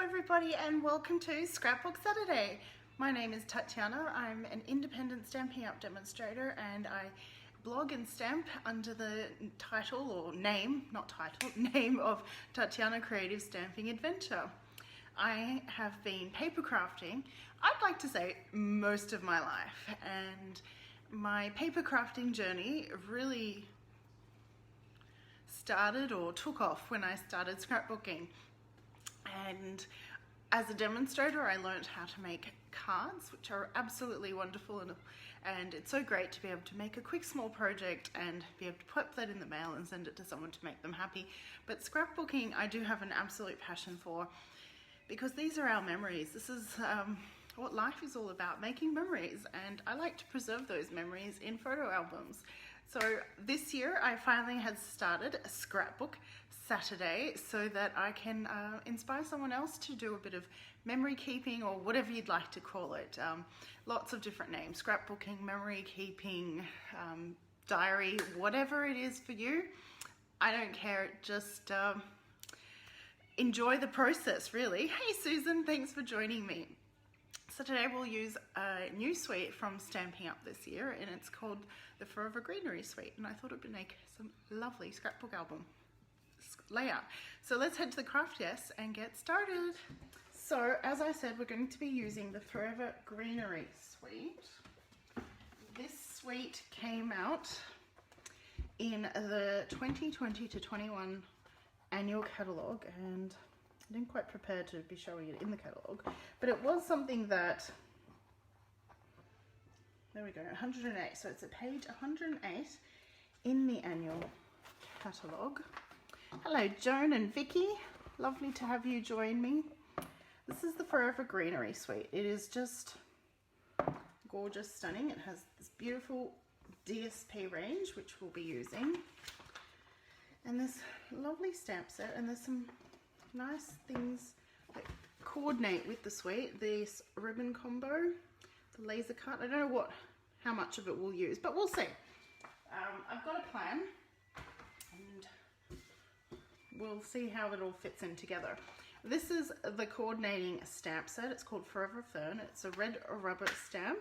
everybody and welcome to Scrapbook Saturday. My name is Tatiana. I'm an independent Stampin' Up demonstrator and I blog and stamp under the title or name, not title, name of Tatiana Creative Stamping Adventure. I have been paper crafting, I'd like to say most of my life, and my paper crafting journey really started or took off when I started scrapbooking. And as a demonstrator, I learned how to make cards, which are absolutely wonderful, and it's so great to be able to make a quick small project and be able to put that in the mail and send it to someone to make them happy. But scrapbooking I do have an absolute passion for, because these are our memories. This is what life is all about, making memories, and I like to preserve those memories in photo albums. So this year I finally had started a Scrapbook Saturday so that I can inspire someone else to do a bit of memory keeping, or whatever you'd like to call it. Lots of different names: scrapbooking, memory keeping, diary, whatever it is for you. I don't care, just enjoy the process, really. Hey Susan, thanks for joining me. So today we'll use a new suite from Stampin' Up this year, and it's called the Forever Greenery suite, and I thought it would make some lovely scrapbook album layout. So let's head to the craft desk and get started. So as I said, we're going to be using the Forever Greenery suite. This suite came out in the 2020 to 21 annual catalogue, and I didn't quite prepare to be showing it in the catalogue, but it was something that, there we go, 108. So it's at page 108 in the annual catalogue. Hello Joan and Vicky, lovely to have you join me. This is the Forever Greenery suite. It is just gorgeous, stunning. It has this beautiful DSP range, which we'll be using, and this lovely stamp set, and there's some nice things that coordinate with the suite. This ribbon combo, the laser cut. I don't know how much of it we'll use, but we'll see. I've got a plan, and we'll see how it all fits in together. This is the coordinating stamp set. It's called Forever Fern. It's a red rubber stamp.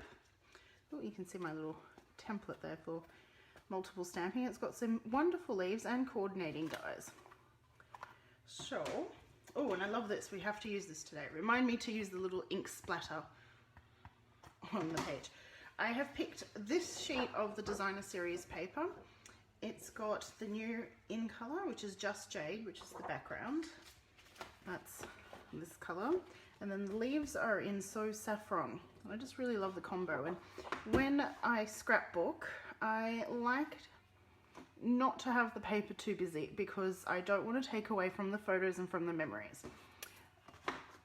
Oh, you can see my little template there for multiple stamping. It's got some wonderful leaves and coordinating dies. So, oh, and I love this. We have to use this today. Remind me to use the little ink splatter on the page. I have picked this sheet of the Designer Series paper. It's got the new in color, which is Just Jade, which is the background. That's this color. And then the leaves are in So Saffron. I just really love the combo. And when I scrapbook, I like not to have the paper too busy, because I don't want to take away from the photos and from the memories.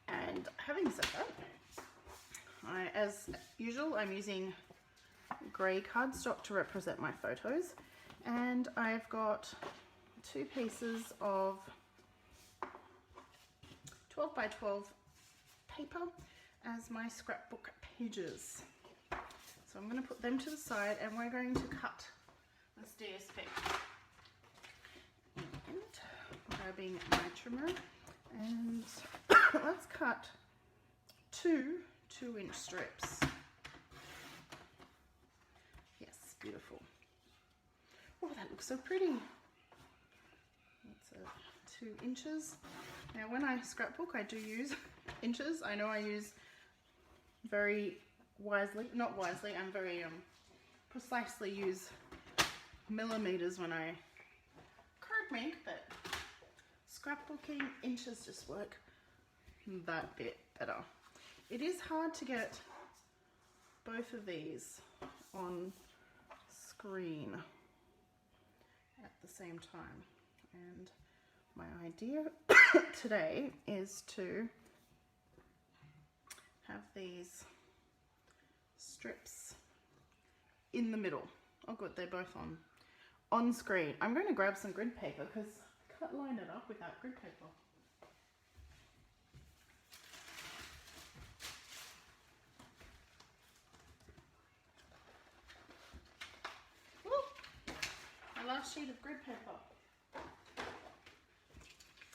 And having said that, as usual, I'm using grey cardstock to represent my photos, and I've got 2 pieces of 12 by 12 paper as my scrapbook pages. So I'm going to put them to the side, and we're going to cut this DSP. And grabbing my trimmer, and let's cut 2 2-inch strips. Yes, beautiful. Oh, that looks so pretty. That's 2 inches. Now when I scrapbook, I do use inches. I know I use very wisely, not wisely, I'm very precisely use millimeters when I card make, but scrapbooking, inches just work that bit better. It is hard to get both of these on screen at the same time, and my idea today is to have these strips in the middle. Oh good, they're both on screen. I'm going to grab some grid paper because I can't line it up without grid paper. Woo! My last sheet of grid paper.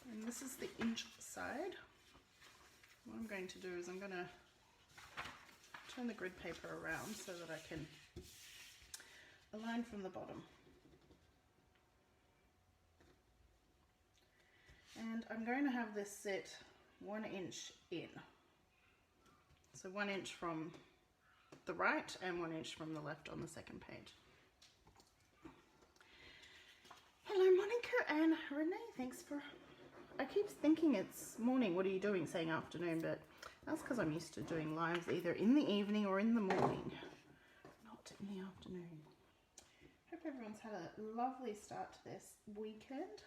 And this is the inch side. what I'm going to do is I'm going to turn the grid paper around so that I can align from the bottom. And I'm going to have this sit 1 inch in. So 1 inch from the right and 1 inch from the left on the second page. Hello Monica and Renee, thanks for... I keep thinking it's morning, what are you doing, saying afternoon, but that's because I'm used to doing lives either in the evening or in the morning, not in the afternoon. Hope everyone's had a lovely start to this weekend.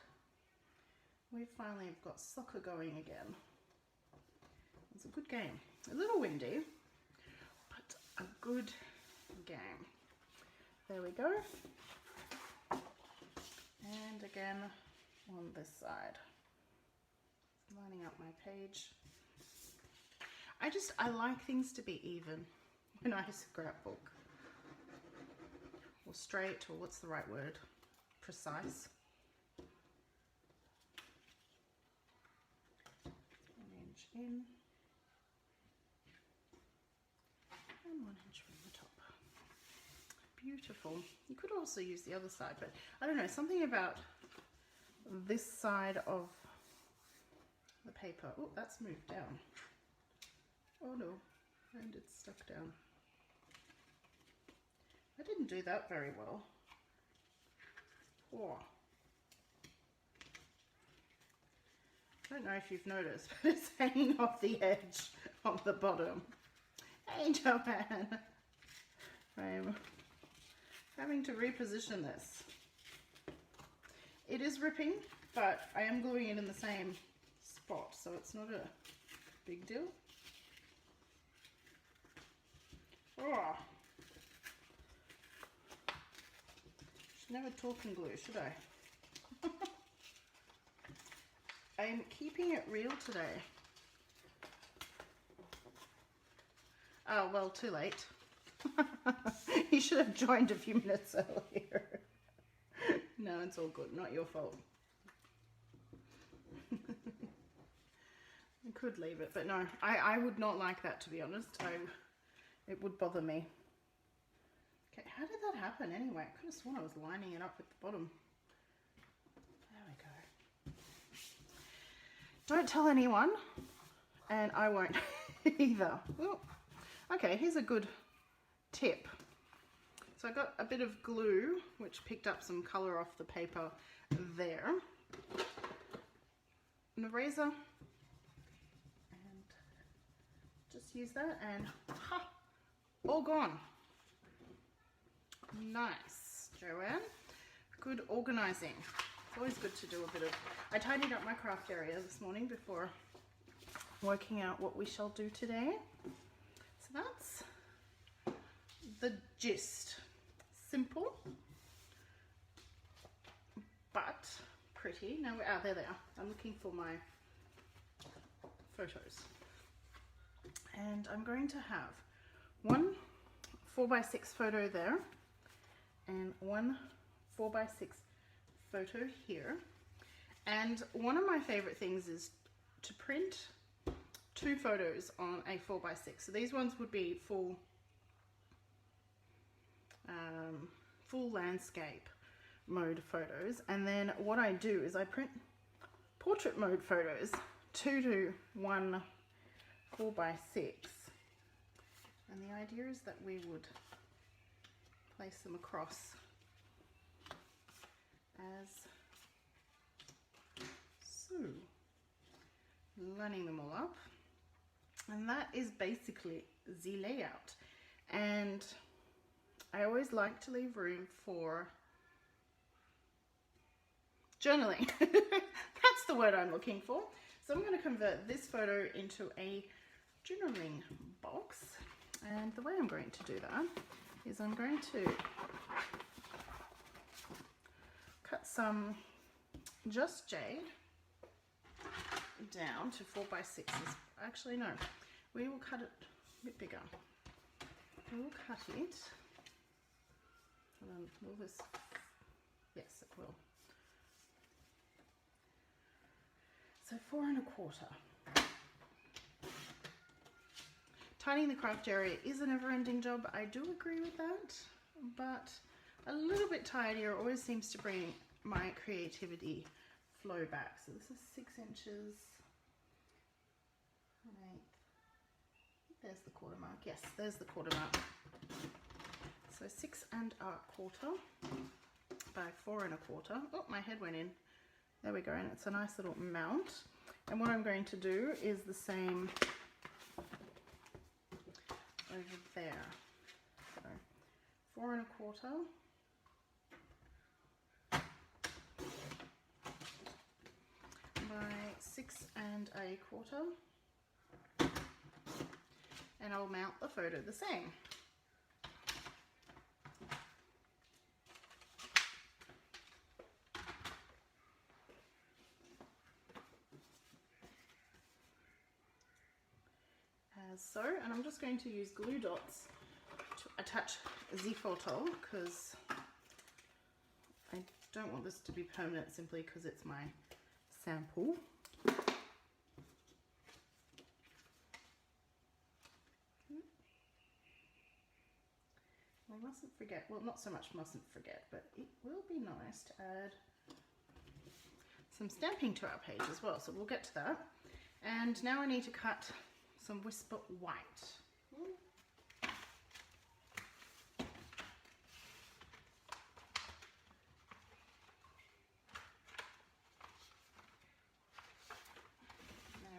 We finally have got soccer going again. It's a good game. A little windy, but a good game. There we go. And again on this side. Lining up my page. I like things to be even when I scrapbook. Or straight, or what's the right word? Precise. 1 inch in. And 1 inch from the top. Beautiful. You could also use the other side, but I don't know, something about this side of the paper. Oh, that's moved down. Oh no, and it's stuck down. I didn't do that very well. Oh. I don't know if you've noticed, but it's hanging off the edge of the bottom. Hey Joanne! I'm having to reposition this. It is ripping, but I am gluing it in the same spot, so it's not a big deal. Oh. Should never talk and glue, should I? I'm keeping it real today. Oh, well, too late. You should have joined a few minutes earlier. No, it's all good. Not your fault. I could leave it, but no, I would not like that, to be honest. It would bother me. Okay, how did that happen anyway? I could have sworn I was lining it up at the bottom. There we go. Don't tell anyone, and I won't either. Ooh. Okay, here's a good tip. So I got a bit of glue, which picked up some colour off the paper there. An eraser. And just use that and ha! All gone. Nice, Joanne. Good organising. It's always good to do a bit of... I tidied up my craft area this morning before working out what we shall do today. So that's the gist. Simple, but pretty. Now, there they are. I'm looking for my photos. And I'm going to have one 4x6 photo there and one 4x6 photo here. And one of my favorite things is to print 2 photos on a 4x6. So these ones would be full landscape mode photos, and then what I do is I print portrait mode photos 2 to 1 4x6, and the idea is that we would place them across as so, lining them all up, and that is basically the layout. And I always like to leave room for journaling. That's the word I'm looking for. So I'm going to convert this photo into a journaling box. And the way I'm going to do that is I'm going to cut some Just Jade down to 4x6s. Actually, no, we will cut it a bit bigger. We will cut it. Will this? Yes, it will. So 4 1/4. tidying the craft area is a never-ending job. I do agree with that, but a little bit tidier always seems to bring my creativity flow back. So this is 6 inches. Right. There's the quarter mark. Yes, there's the quarter mark. So 6 1/4 by 4 1/4. Oh, my head went in. There we go, and it's a nice little mount. And what I'm going to do is the same over there. So 4 1/4 by 6 1/4, and I'll mount the photo the same. As so, and I'm just going to use glue dots to attach the photo because I don't want this to be permanent simply because it's my sample. We mustn't forget, well, not so much mustn't forget, but it will be nice to add some stamping to our page as well, so we'll get to that. And now I need to cut some Whisper White. There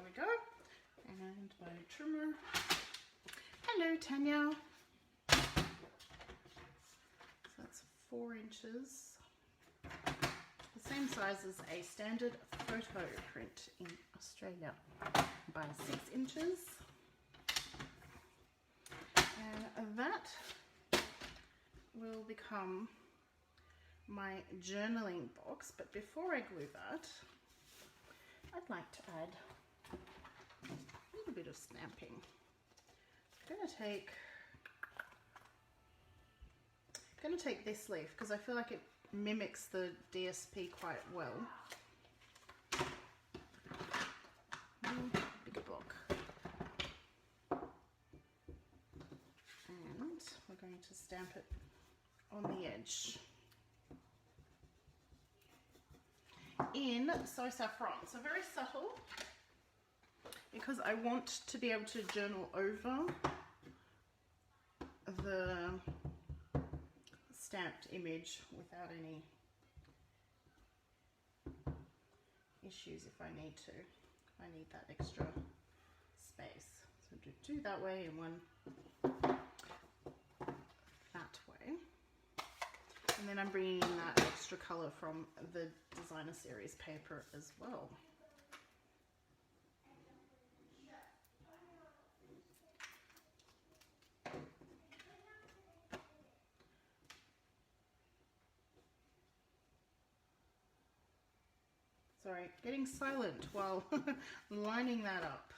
we go. And my trimmer. Hello, Tanya. So that's 4 inches. The same size as a standard photo print in Australia, by 6 inches. And that will become my journaling box, but before I glue that, I'd like to add a little bit of stamping. I'm going to take this leaf because I feel like it mimics the DSP quite well. Bigger block. And we're going to stamp it on the edge in So Saffron. So very subtle because I want to be able to journal over the stamped image without any issues if I need to. I need that extra space. So do 2 that way and 1 that way. And then I'm bringing in that extra colour from the Designer Series paper as well. Sorry, getting silent while lining that up.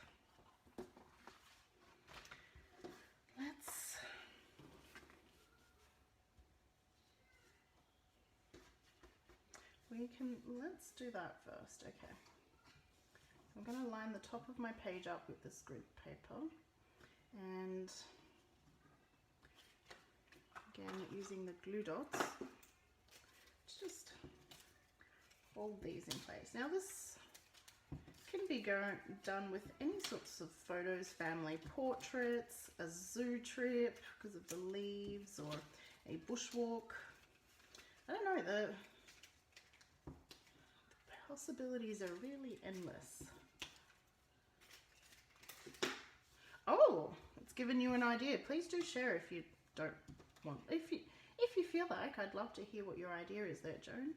Let's do that first. Okay. I'm going to line the top of my page up with this grid paper, and again using the glue dots to just fold these in place. Now this can be done with any sorts of photos, family portraits, a zoo trip because of the leaves, or a bushwalk. I don't know, the possibilities are really endless. Oh, it's given you an idea. Please do share if you don't want. If you feel like, I'd love to hear what your idea is there, Joan.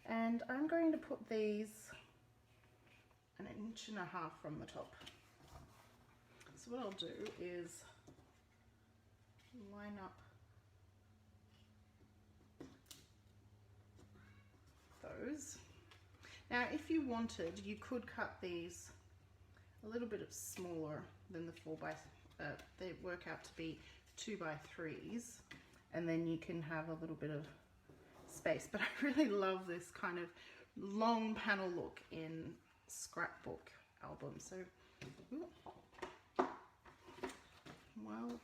And I'm going to put these 1.5 inches from the top. So what I'll do is line up those. Now if you wanted, you could cut these a little bit smaller than the 4 by they work out to be 2 by 3s, and then you can have a little bit of space. But I really love this kind of long panel look in Scrapbook album. So ooh, well,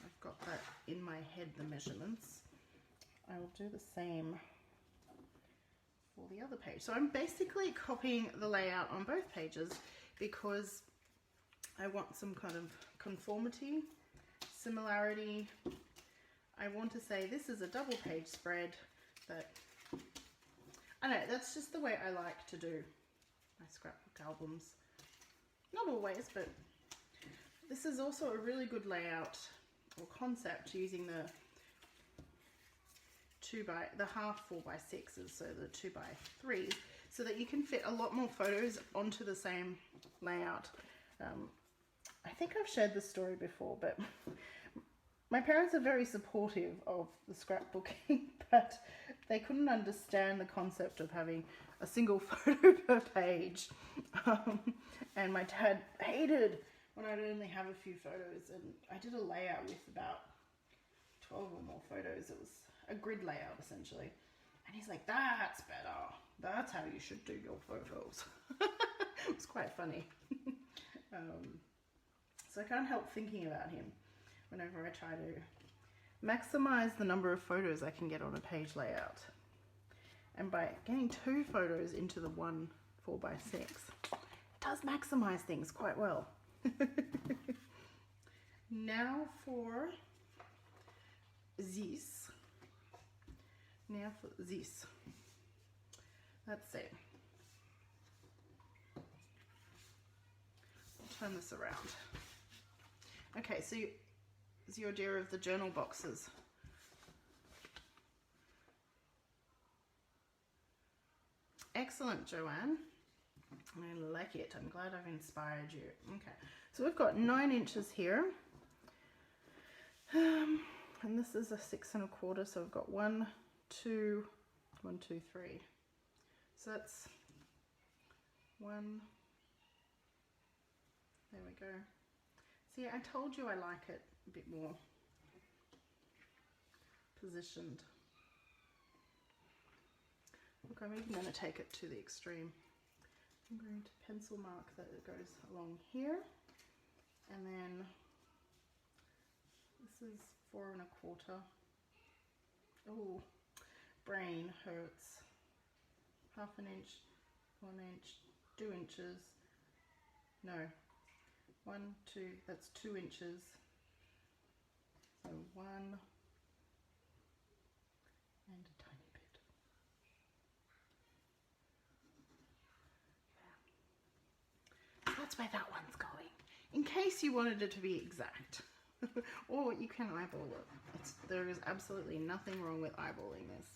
I've got that in my head, the measurements, I will do the same for the other page. So I'm basically copying the layout on both pages because I want some kind of conformity, similarity. I want to say this is a double page spread, but I don't know, that's just the way I like to do my scrapbook albums. Not always, but this is also a really good layout or concept using the half 4x6s, so the 2x3s, so that you can fit a lot more photos onto the same layout. I think I've shared this story before, but my parents are very supportive of the scrapbooking, but they couldn't understand the concept of having a single photo per page. And my dad hated when I'd only have a few photos, and I did a layout with about 12 or more photos. It was a grid layout essentially, and he's like, that's better, that's how you should do your photos. It was quite funny. So I can't help thinking about him whenever I try to maximize the number of photos I can get on a page layout, and by getting 2 photos into the one 4x6, it does maximize things quite well. Now for this. Let's see. I'll turn this around. Okay, so is your idea of the journal boxes. Excellent, Joanne. I like it. I'm glad I've inspired you. Okay, so we've got 9 inches here. And this is a 6 1/4, so I've got 1, 2, 1, 2, 3. So that's 1. There we go. See, I told you I like it a bit more positioned. Look, I'm even going to take it to the extreme. I'm going to pencil mark that it goes along here, and then this is 4 1/4. Oh, brain hurts. 1/2 inch, 1 inch, 2 inches. No, 1, 2, that's 2 inches. So 1 and a tiny bit. Yeah. So that's where that one's going, in case you wanted it to be exact. Or you can eyeball it. There is absolutely nothing wrong with eyeballing this.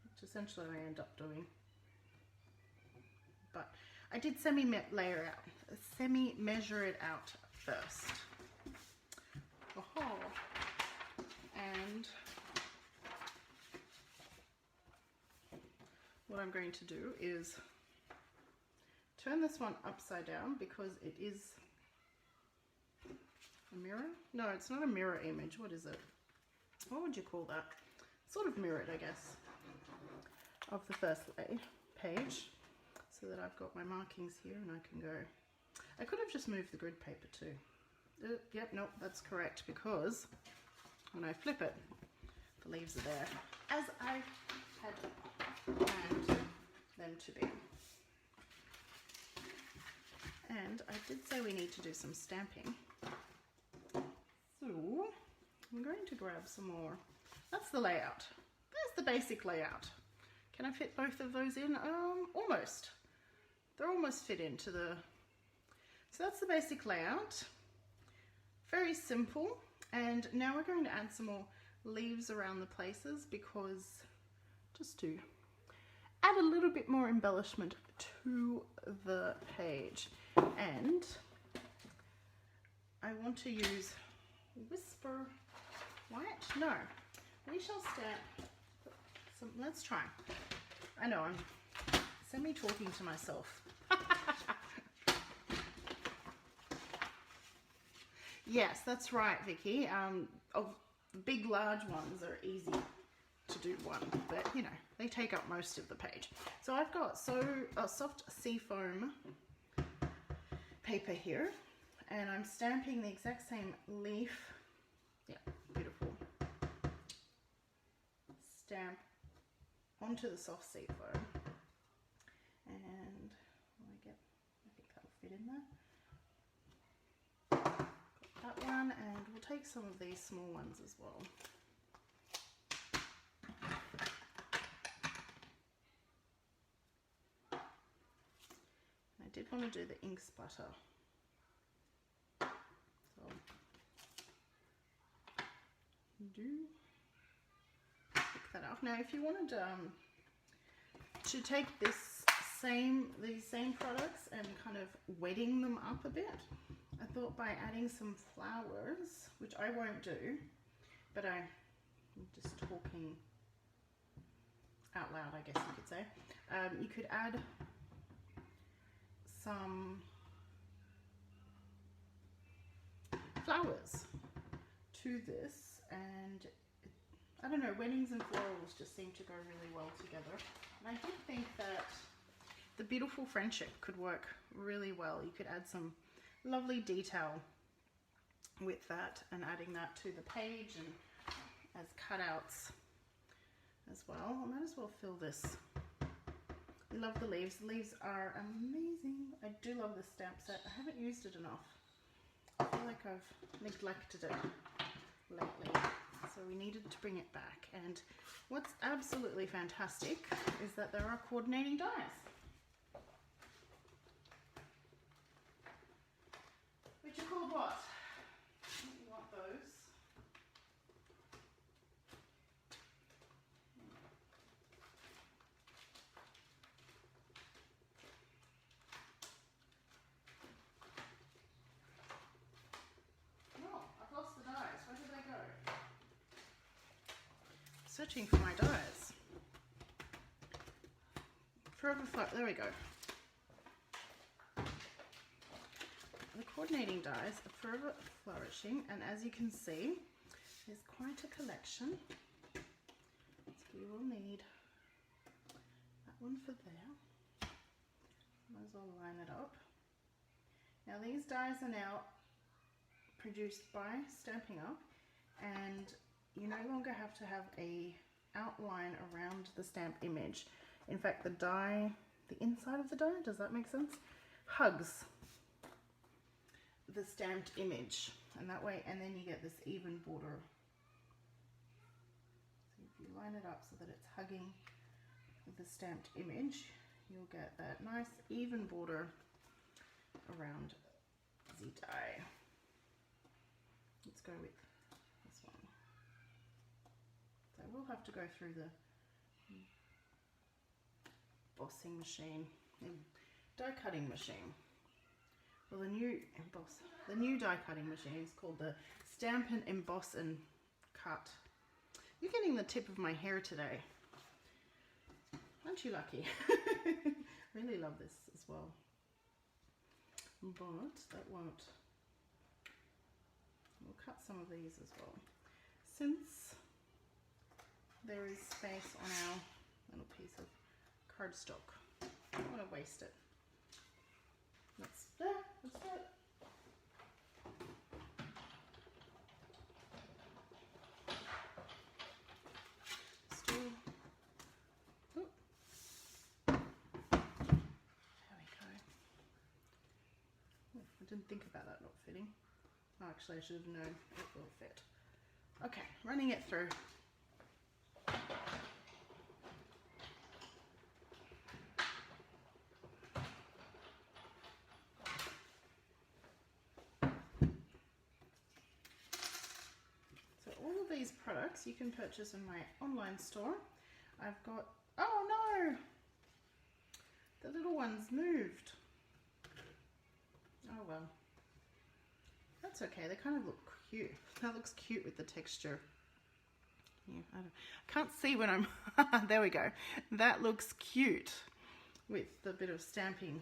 Which essentially I end up doing. But I did semi-measure it out first. Oh, and what I'm going to do is turn this one upside down because it is a mirror. No, it's not a mirror image. What is it? What would you call that? Sort of mirrored, I guess, of the first page, so that I've got my markings here and I can go. I could have just moved the grid paper too. Yep, nope, that's correct, because when I flip it, the leaves are there as I had planned them to be. And I did say we need to do some stamping. So I'm going to grab some more. That's the layout. There's the basic layout. Can I fit both of those in? Almost. They're almost fit into the... So that's the basic layout. Very simple. And now we're going to add some more leaves around the places, because just to add a little bit more embellishment to the page. And I want to use Whisper White. No, we shall stamp some. Let's try. I know, I'm semi-talking to myself. Yes, that's right, Vicky. Of the big, large ones are easy to do one, but you know, they take up most of the page. So I've got soft seafoam paper here, and I'm stamping the exact same leaf. Yeah, beautiful. Stamp onto the soft seafoam, and I think that'll fit in there. Got that one, and we'll take some of these small ones as well. I did want to do the ink splatter, so pick that up. Now, if you wanted to take these same products and kind of wetting them up a bit, I thought by adding some flowers, which I won't do, but I'm just talking out loud, I guess you could say, you could add some flowers to this, and I don't know, weddings and florals just seem to go really well together. And I think that the beautiful friendship could work really well. You could add some lovely detail with that and adding that to the page and as cutouts as well. I might as well fill this. I love the leaves. The leaves are amazing. I do love this stamp set. I haven't used it enough. I feel like I've neglected it lately. So we needed to bring it back. And what's absolutely fantastic is that there are coordinating dies, which are called what? You want those? Searching for my dies. Forever there we go. The coordinating dies are forever flourishing, and as you can see, there's quite a collection. So you will need that one for there. Might as well line it up. Now these dies are now produced by Stampin' Up, and you no longer have to have a outline around the stamp image. In fact, the die, the inside of the die, does that make sense? Hugs the stamped image, and that way, and then you get this even border. So if you line it up so that it's hugging the stamped image, you'll get that nice even border around the die. Let's go with this one. So we'll have to go through the embossing machine, die cutting machine. Well, the new die cutting machine is called the Stampin' Emboss and Cut. You're getting the tip of my hair today. Aren't you lucky? Really love this as well. But that won't. We'll cut some of these as well. Since there is space on our little piece of cardstock, I don't want to waste it. Let's do it. I didn't think about that not fitting. Oh, actually, I should have known it will fit. Okay, running it through. So all of these products you can purchase in my online store. I've got, oh no! The little one's moved. Oh well, that's okay. They kind of look cute. That looks cute with the texture. Yeah, I can't see when I'm, there we go. That looks cute with the bit of stamping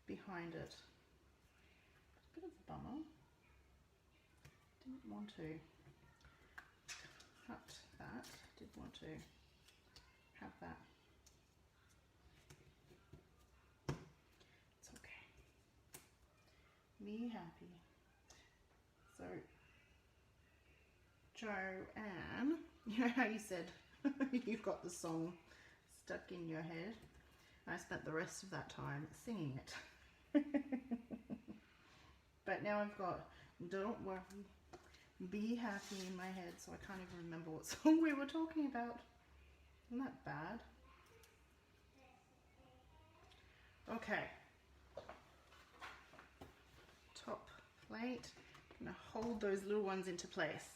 behind it. Bit of a bummer. Didn't want to cut that. Did want to have that. It's okay. Be happy. So, Joanne, you know how you said you've got the song stuck in your head? I spent the rest of that time singing it. But now I've got don't worry, be happy in my head, so I can't even remember what song we were talking about. Isn't that bad? Okay. Top plate. I'm going to hold those little ones into place.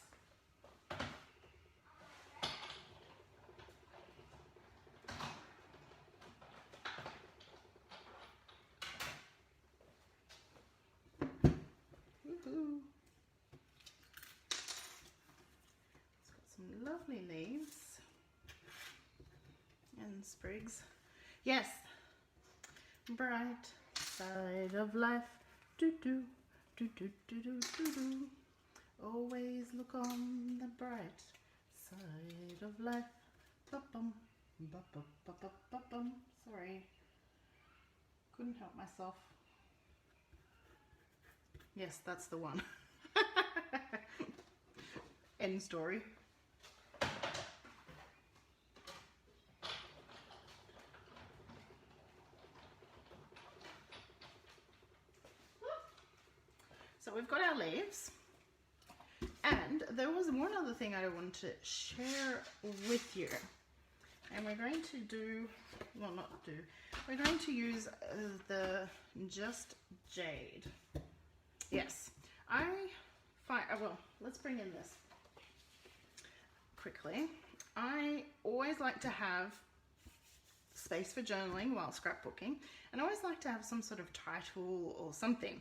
Lovely leaves and sprigs. Yes, bright side of life. Do do do do do do do do. Always look on the bright side of life. Ba-bum, ba-bum, ba-bum, ba-bum. Sorry, couldn't help myself. Yes, that's the one. End story. So we've got our leaves, and there was one other thing I wanted to share with you, and we're going to do, well not do, we're going to use the Just Jade. Yes, I find, well, let's bring in this quickly. I always like to have space for journaling while scrapbooking, and I always like to have some sort of title or something.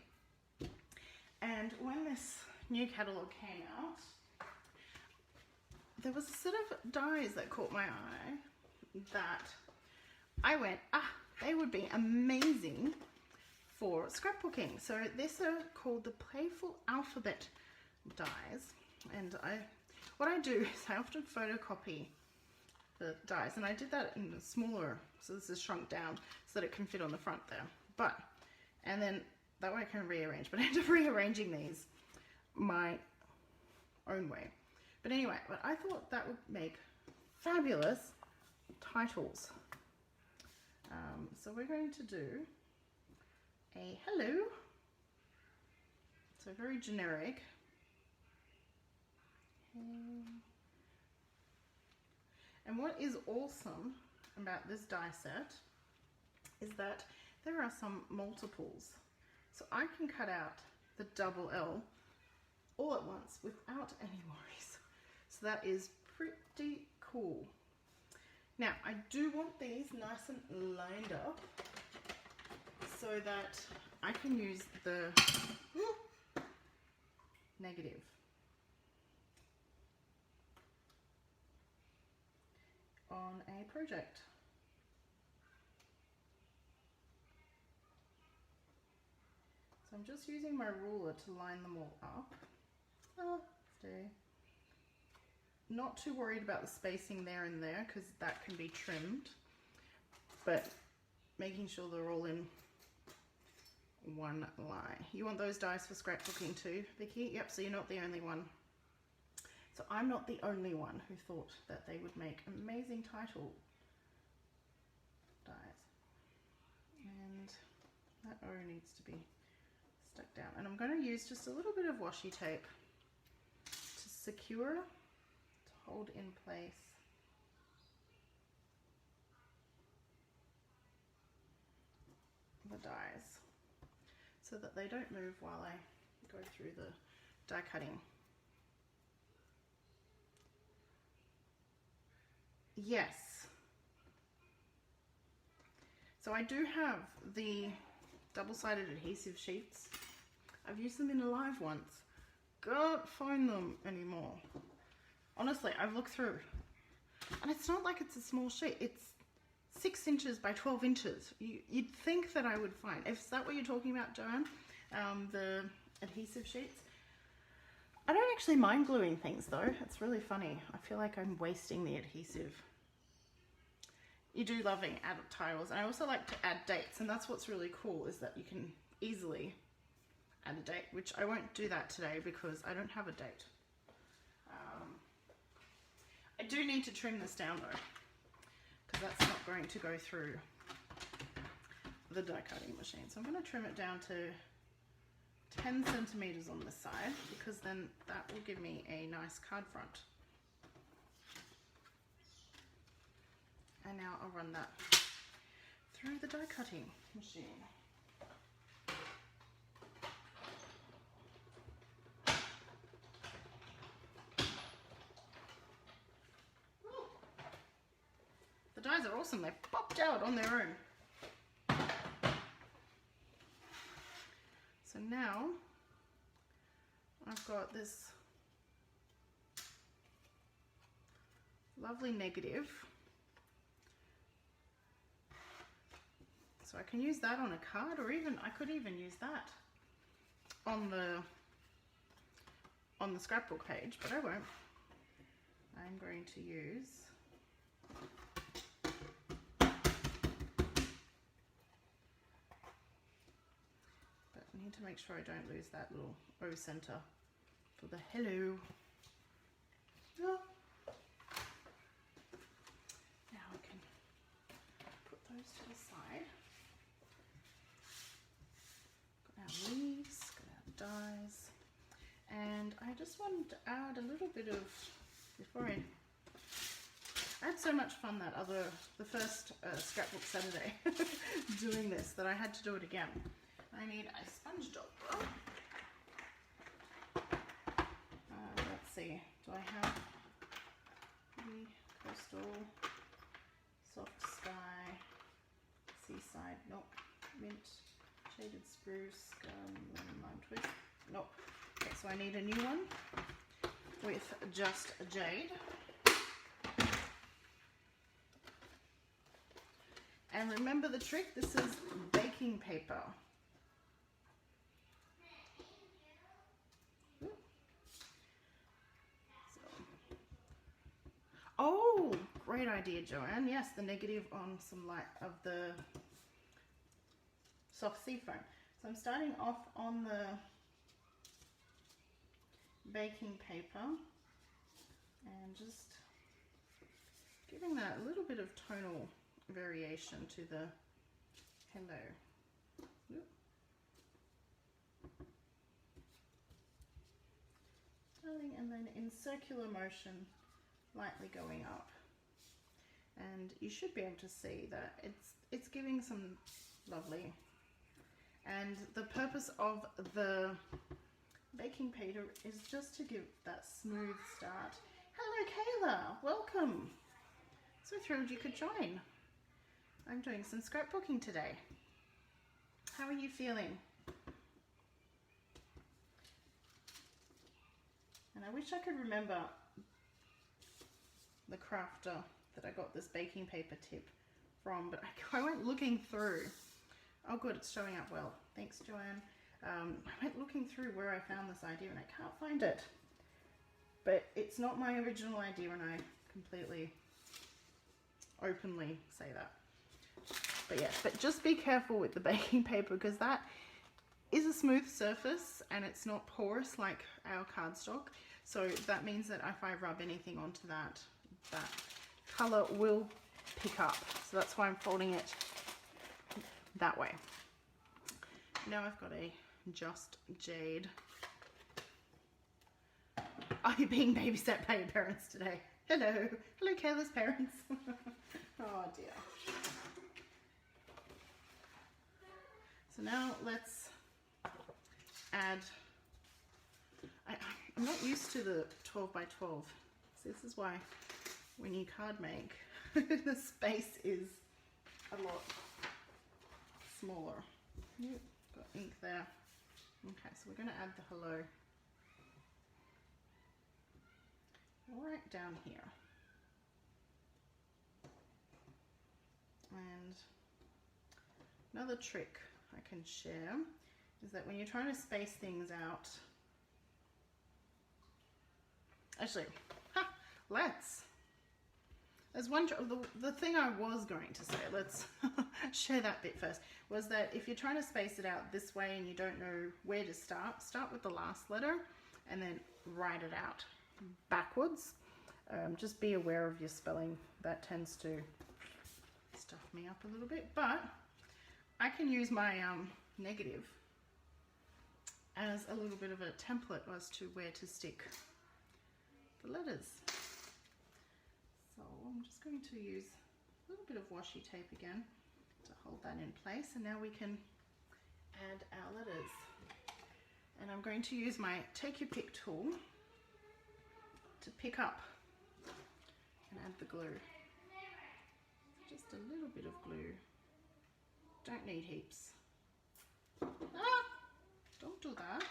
And when this new catalogue came out, there was a set of dies that caught my eye that I went, they would be amazing for scrapbooking. So these are called the Playful Alphabet dies. And what I do is I often photocopy the dies, and I did that in a smaller, so this is shrunk down so that it can fit on the front there. And then that way I can rearrange, but I end up rearranging these my own way. But anyway, I thought that would make fabulous titles. So we're going to do a hello. So very generic. And what is awesome about this die set is that there are some multiples. So I can cut out the double L all at once without any worries. So that is pretty cool. Now I do want these nice and lined up so that I can use the negative. On a project. So I'm just using my ruler to line them all up. Not too worried about the spacing there and there because that can be trimmed, but making sure they're all in one line. You want those dies for scrapbooking too, Vicky? Yep, so you're not the only one. So I'm not the only one who thought that they would make amazing title dies. And that O needs to be stuck down. And I'm going to use just a little bit of washi tape to secure, to hold in place the dies so that they don't move while I go through the die cutting. Yes. So I do have the double-sided adhesive sheets. I've used them in a live once. Can't find them anymore. Honestly, I've looked through. And it's not like it's a small sheet. It's 6 inches by 12 inches. You'd think that I would find. Is that what you're talking about, Joanne? The adhesive sheets? I don't actually mind gluing things though. It's really funny. I feel like I'm wasting the adhesive. You do loving add titles, and I also like to add dates, and that's what's really cool, is that you can easily add a date, which I won't do that today because I don't have a date. I do need to trim this down though, because that's not going to go through the die cutting machine. So I'm going to trim it down to 10 centimeters on this side, because then that will give me a nice card front. And now I'll run that through the die cutting machine. Ooh. The dies are awesome, they popped out on their own. So now I've got this lovely negative. So I can use that on a card, or even I could even use that on the scrapbook page, but I won't. I'm going to use I need to make sure I don't lose that little O center for the hello. Oh. Now I can put those to the side. Got our leaves, got our dies, and I just wanted to add a little bit of, before I had so much fun the first scrapbook Saturday doing this, that I had to do it again. I need a sponge dog. Let's see, do I have the coastal, soft sky, seaside, nope, mint, shaded spruce, lime twist, nope. Okay, so I need a new one with just jade. And remember the trick, this is baking paper. Oh, great idea, Joanne. Yes, the negative on some light of the soft sea foam. So I'm starting off on the baking paper and just giving that a little bit of tonal variation to the hello. Oop. Starting and then in circular motion, lightly going up, and you should be able to see that it's giving some lovely, and the purpose of the baking paper is just to give that smooth start. Hello Kayla, welcome. So thrilled you could join. I'm doing some scrapbooking today. How are you feeling? And I wish I could remember the crafter that I got this baking paper tip from, but I went looking through. Oh good, it's showing up well. Thanks, Joanne. I went looking through where I found this idea and I can't find it. But it's not my original idea, and I completely openly say that. But yes, but just be careful with the baking paper, because that is a smooth surface and it's not porous like our cardstock. So that means that if I rub anything onto that color will pick up. So that's why I'm folding it that way. Now I've got a just jade. Are you being babysat by your parents today? Hello. Hello, Kayla's parents. Oh dear. So now let's add, I'm not used to the 12 by 12. So this is why when you card make, the space is a lot smaller. Yep, got ink there. Okay, so we're going to add the hello right down here. And another trick I can share is that when you're trying to space things out, Actually, let's. There's one, the thing I was going to say, let's share that bit first, was that if you're trying to space it out this way and you don't know where to start with the last letter and then write it out backwards. Just be aware of your spelling. That tends to stuff me up a little bit, but I can use my negative as a little bit of a template as to where to stick the letters. So I'm just going to use a little bit of washi tape again to hold that in place, and now we can add our letters. And I'm going to use my take your pick tool to pick up and add the glue. Just a little bit of glue. Don't need heaps. Ah! Don't do that.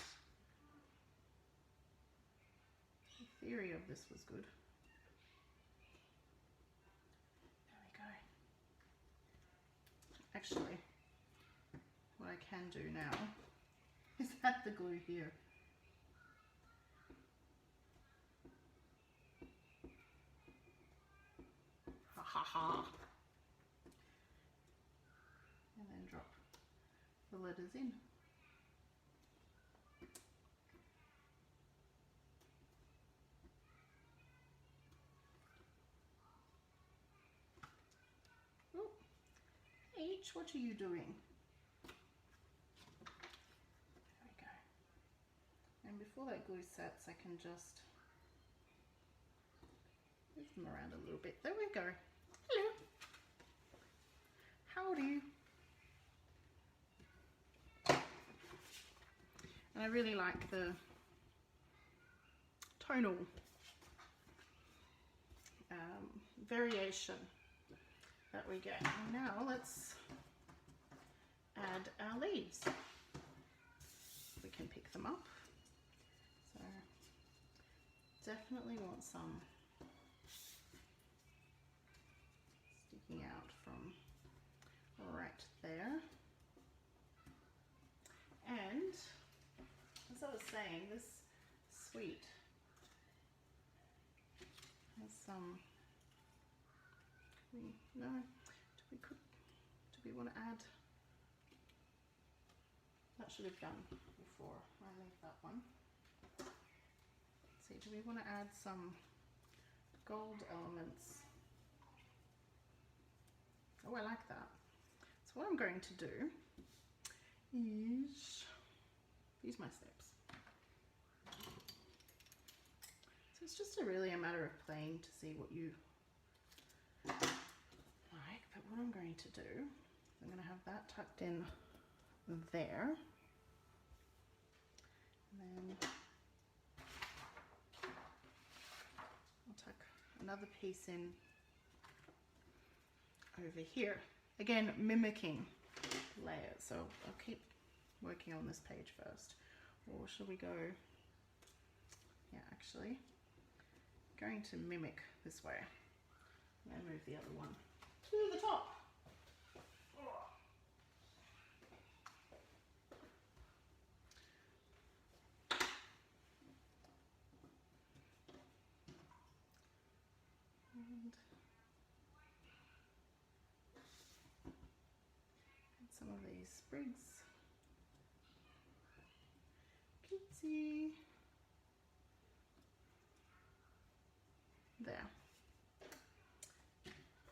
The theory of this was good. There we go. Actually, what I can do now is add the glue here. Ha ha ha. And then drop the letters in. H, what are you doing? There we go. And before that glue sets, I can just move them around a little bit. There we go. Hello. Howdy. And I really like the tonal variation that we get. And now let's add our leaves. We can pick them up. So definitely want some sticking out from right there. And as I was saying, this sweet has some. No, do we want to add? That should have done before. I leave that one. Let's see, do we want to add some gold elements? Oh, I like that. So what I'm going to do is use my steps. So it's just really a matter of playing to see what you like, but what I'm going to do, I'm going to have that tucked in there, and then I'll tuck another piece in over here, again mimicking layers. So I'll keep working on this page first, or should we go, yeah, actually going to mimic this way. And move the other one to the top. And some of these sprigs. Cutesy. There.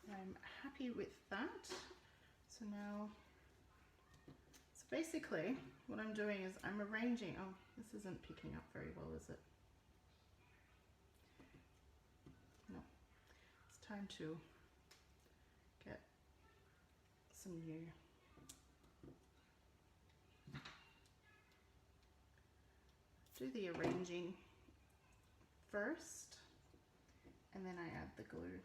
I'm happy with that. So now, so basically what I'm doing is I'm arranging, oh, this isn't picking up very well, is it? No. It's time to get some new. Do the arranging first, and then I add the glue.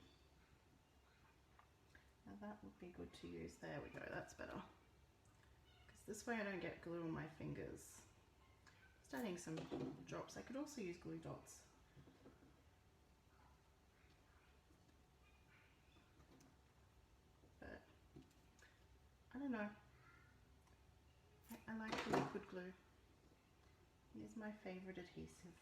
Now that would be good to use. There we go, that's better. Because this way I don't get glue on my fingers. Just adding some drops. I could also use glue dots. But I don't know. I like the liquid glue. It is my favorite adhesive.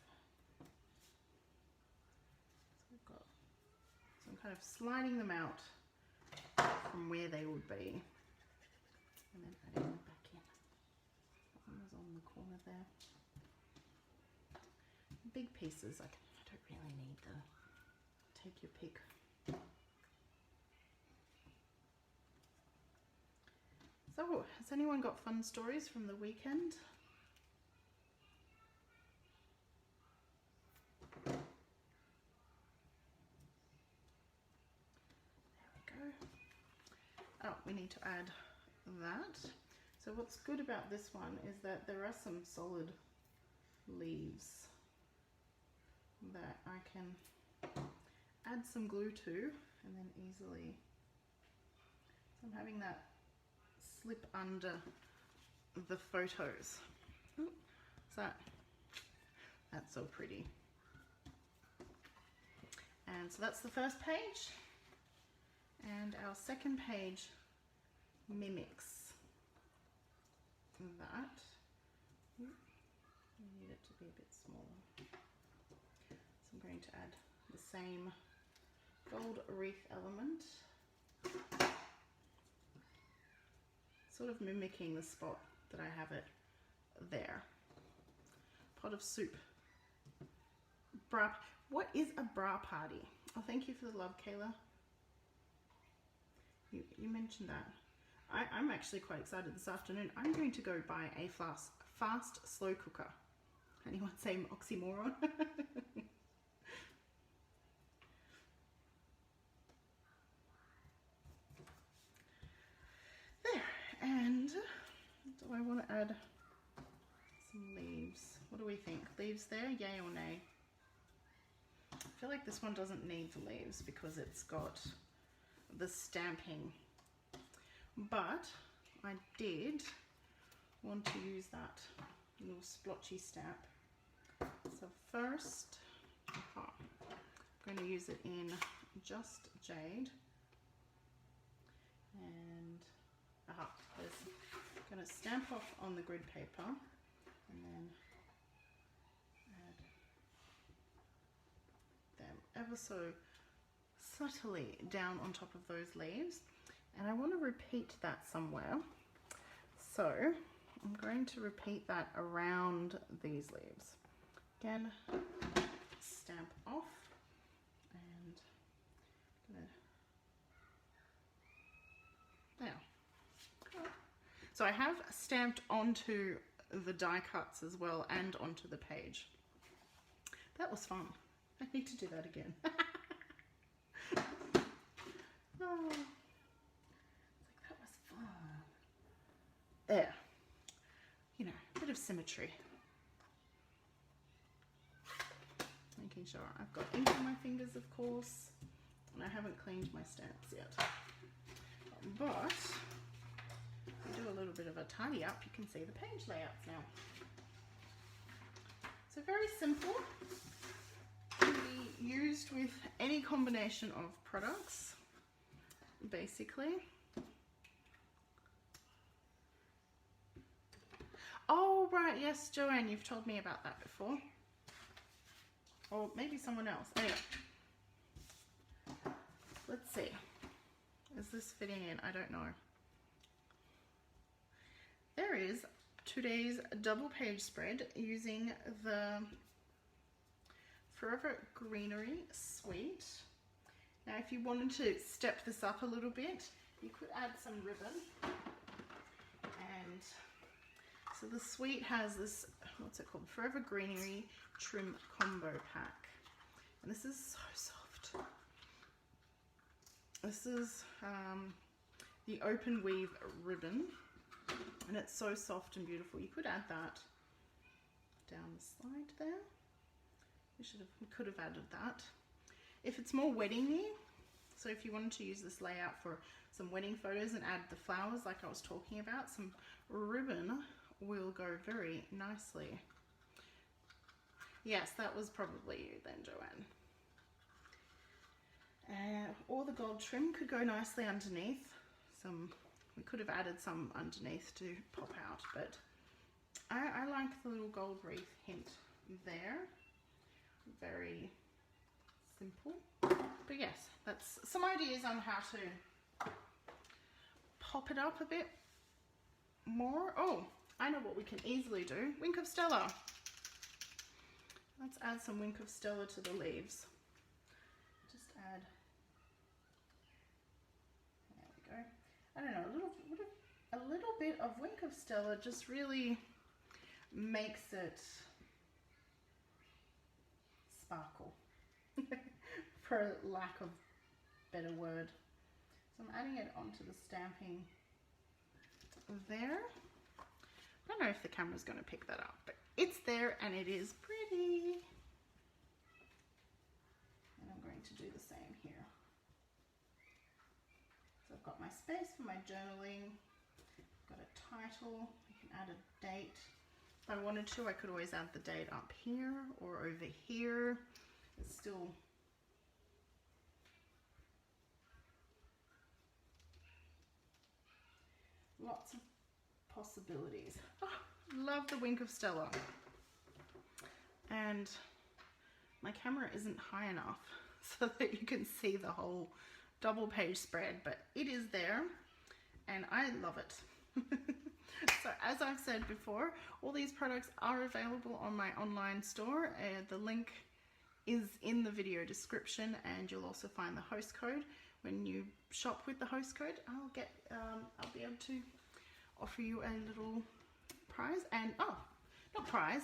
kind of sliding them out from where they would be. And then adding them back in. That one was on the corner there. Big pieces, I don't really need the, take your pick. So, has anyone got fun stories from the weekend? There we go. Oh, we need to add that. So what's good about this one is that there are some solid leaves that I can add some glue to and then easily, so I'm having that slip under the photos. Ooh, that's so pretty. And so that's the first page, and our second page mimics that. We need it to be a bit smaller. So I'm going to add the same gold wreath element, sort of mimicking the spot that I have it there. Pot of soup. Bra. What is a bra party? Oh, thank you for the love, Kayla. You mentioned that. I'm actually quite excited this afternoon. I'm going to go buy a fast slow cooker. Anyone say oxymoron? There. And do I want to add some leaves? What do we think? Leaves there? Yay or nay? I feel like this one doesn't need the leaves because it's got the stamping. But I did want to use that little splotchy stamp. So first, I'm going to use it in Just Jade. And going to stamp off on the grid paper and then add them ever so subtly down on top of those leaves. And I want to repeat that somewhere. So I'm going to repeat that around these leaves. Again, stamp off and there. So I have stamped onto the die cuts as well and onto the page. That was fun. I need to do that again. Oh. That was fun. There. You know, a bit of symmetry. Making sure I've got ink on my fingers, of course, and I haven't cleaned my stamps yet. But if we do a little bit of a tidy up, you can see the page layouts now. So very simple. Can be used with any combination of products, basically. Oh, right, yes, Joanne, you've told me about that before. Or maybe someone else. Anyway, let's see. Is this fitting in? I don't know. There is today's double page spread using the Forever Greenery suite. Now, if you wanted to step this up a little bit, you could add some ribbon. And so the suite has this, what's it called? Forever Greenery Trim Combo Pack. And this is so soft. This is the open weave ribbon. And it's so soft and beautiful. You could add that down the slide there. We could have added that. If it's more wedding-y, so if you wanted to use this layout for some wedding photos and add the flowers like I was talking about, some ribbon will go very nicely. Yes, that was probably you then, Joanne. Or the gold trim could go nicely underneath. We could have added some underneath to pop out, but I like the little gold wreath hint there. Very simple. But yes, that's some ideas on how to pop it up a bit more. Oh, I know what we can easily do. Wink of Stella. Let's add some Wink of Stella to the leaves. Just add, there we go. I don't know, a little bit of Wink of Stella just really makes it sparkle, for lack of better word. So I'm adding it onto the stamping there. I don't know if the camera's going to pick that up, but it's there and it is pretty. And I'm going to do the same here. So I've got my space for my journaling, I've got a title, I can add a date. If I wanted to, I could always add the date up here or over here. It's still lots of possibilities. Oh, love the Wink of Stella. And my camera isn't high enough so that you can see the whole double page spread, but it is there and I love it. So as I've said before, all these products are available on my online store. The link is in the video description, and you'll also find the host code. When you shop with the host code, I'll be able to offer you a little prize, and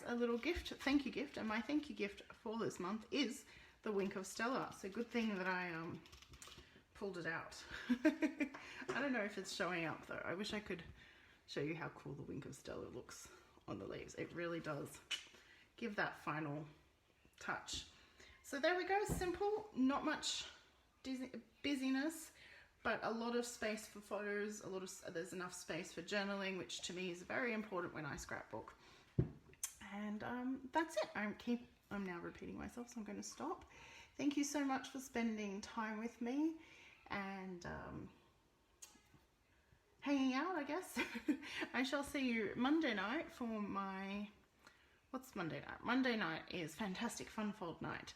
a little gift, thank you gift. And my thank you gift for this month is the Wink of Stella. So good thing that I pulled it out. I don't know if it's showing up though. I wish I could show you how cool the Wink of Stella looks on the leaves. It really does give that final touch. So there we go, simple, not much busyness, but a lot of space for photos, there's enough space for journaling, which to me is very important when I scrapbook. And that's it. I'm now repeating myself, so I'm going to stop. Thank you so much for spending time with me and hanging out, I guess. I shall see you Monday night for my, what's Monday night? Monday night is Fantastic Fun Fold night,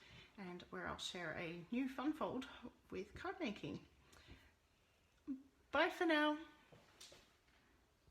and where I'll share a new fun fold with card making. Bye for now.